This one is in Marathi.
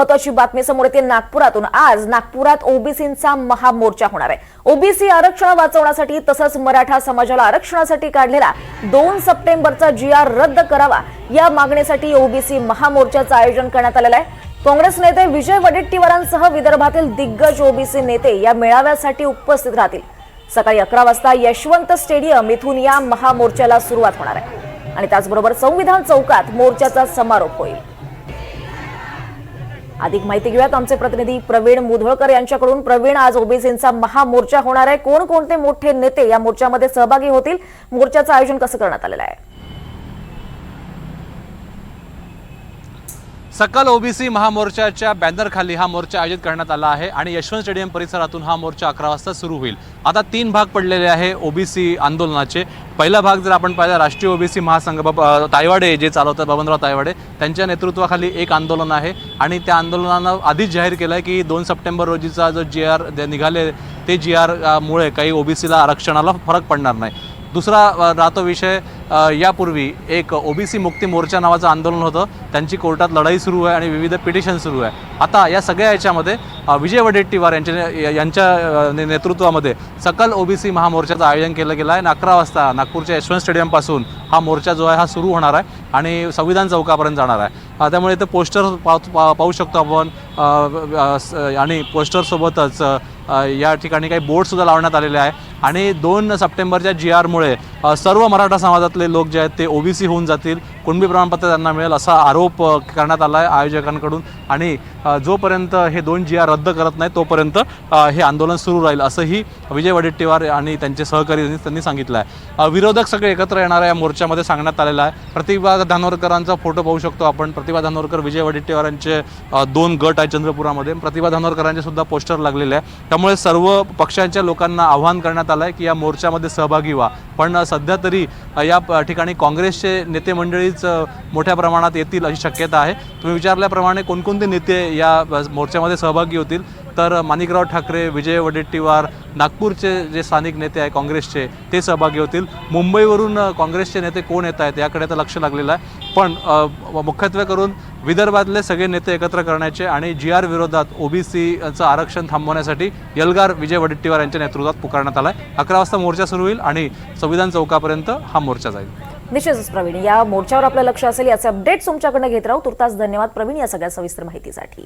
महत्वाची बातमी समोर येते नागपुरातून। आज नागपुरात ओबीसींचा महामोर्चा होणार आहे। ओबीसी आरक्षण वाचवण्यासाठी तसंच मराठा समाजाला आरक्षणासाठी काढलेला 2 सप्टेंबरचा GR रद्द करावा या मागणीसाठी ओबीसी महामोर्चाचं आयोजन करण्यात आलेलं आहे। काँग्रेस नेते विजय वडेट्टीवारांसह विदर्भातील दिग्गज ओबीसी नेते या मेळाव्यासाठी उपस्थित राहतील। सकाळी 11 वाजता यशवंत स्टेडियम इथून या महामोर्चाला सुरुवात होणार आहे आणि त्याचबरोबर संविधान चौकात मोर्चाचा समारोप होईल। अधिक माहिती घेऊयात आमचे प्रतिनिधी प्रवीण मुधोळकर यांच्याकडून। प्रवीण, आज ओबीसींचा महामोर्चा होणार आहे, कोणकोणते मोठे नेते या मोर्चामध्ये सहभागी होतील, मोर्चाचं आयोजन कसं करण्यात आलेलं आहे? सकल ओबीसी महामोर्चाच्या बॅनरखाली हा मोर्चा आयोजित करण्यात आला आहे आणि यशवंत स्टेडियम परिसरातून हा मोर्चा 11 वाजता सुरू होईल। आता 3 भाग पडलेले आहे ओबीसी आंदोलनाचे। पहिला भाग जर आपण पाहिला, राष्ट्रीय ओबीसी महासंघ तायवाडे जे चालवतात, बबनराव तायवाडे त्यांच्या नेतृत्वाखाली एक आंदोलन आहे आणि त्या आंदोलनानं आधीच जाहीर केलं आहे की 2 सप्टेंबर रोजीचा जो GR निघाले ते GR मुळे काही ओबीसीला आरक्षणाला फरक पडणार नाही। दुसरा राहतो विषय, यापूर्वी एक ओबीसी मुक्ती मोर्चा नावाचं आंदोलन होतं, त्यांची कोर्टात लढाई सुरू आहे आणि विविध पिटिशन सुरू आहे। आता या सगळ्या याच्यामध्ये विजय वडेट्टीवार यांच्या नेतृत्वामध्ये सकल ओबीसी महामोर्चाचं आयोजन केलं गेलं आहे। 11 वाजता नागपूरच्या यशवंत स्टेडियमपासून हा मोर्चा जो आहे हा सुरू होणार आहे आणि संविधान चौकापर्यंत जाणार आहे। त्यामुळे इथं पोस्टर पाहू शकतो आपण आणि पोस्टरसोबतच या ठिकाणी काही बोर्डसुद्धा लावण्यात आलेले आहे आणि 2 सप्टेंबरच्या GR मुळे सर्व मराठा समाजातले लोक जे आहेत ते ओबीसी होऊन जातील, कुणबी प्रमाणपत्र त्यांना मिळेल असा आरोप करण्यात आला आहे आयोजकांकडून आणि जोपर्यंत हे 2 GR रद्द करत नाही तोपर्यंत हे आंदोलन सुरू राहील असंही विजय वडेट्टीवार आणि त्यांचे सहकारी त्यांनी सांगितलं आहे। विरोधक सगळे एकत्र येणाऱ्या या मोर्चामध्ये सांगण्यात आलेलं आहे। प्रतिभा धानोरकरांचा फोटो पाहू शकतो आपण। प्रतिभा धानोरकर, विजय वडेट्टीवारांचे 2 गट आहेत चंद्रपुरामध्ये। प्रतिभा धानोरकरांचे सुद्धा पोस्टर लागलेले आहे। त्यामुळे सर्व पक्षांच्या लोकांना आवाहन करण्यात आलं आहे की या मोर्चामध्ये सहभागी व्हा। पण सध्या तरी या ठिकाणी काँग्रेसचे नेते मंडळीच मोठ्या प्रमाणात येतील अशी शक्यता आहे। तुम्ही विचारल्याप्रमाणे कोणकोणते नेते या मोर्चामध्ये सहभागी होतील तर माणिकराव ठाकरे, विजय वडेट्टीवार, नागपूरचे जे स्थानिक नेते आहे काँग्रेसचे ते सहभागी होतील। मुंबईवरून काँग्रेसचे नेते कोण येत आहेत याकडे तर लक्ष लागलेलं आहे, पण मुख्यत्वे करून विदर्भातले सगळे नेते एकत्र करण्याचे आणि GR विरोधात ओबीसीचं आरक्षण थांबवण्यासाठी एल्गार विजय वडेट्टीवार यांच्या नेतृत्वात पुकारण्यात आला आहे। 11 वाजता मोर्चा सुरू होईल आणि संविधान चौकापर्यंत हा मोर्चा जाईल। निश्चितच प्रवीण, या मोर्चावर आपलं लक्ष असेल, याचे अपडेट्स तुमच्याकडनं घेत राहू। तुर्तास धन्यवाद प्रवीण या सगळ्या सविस्तर माहितीसाठी।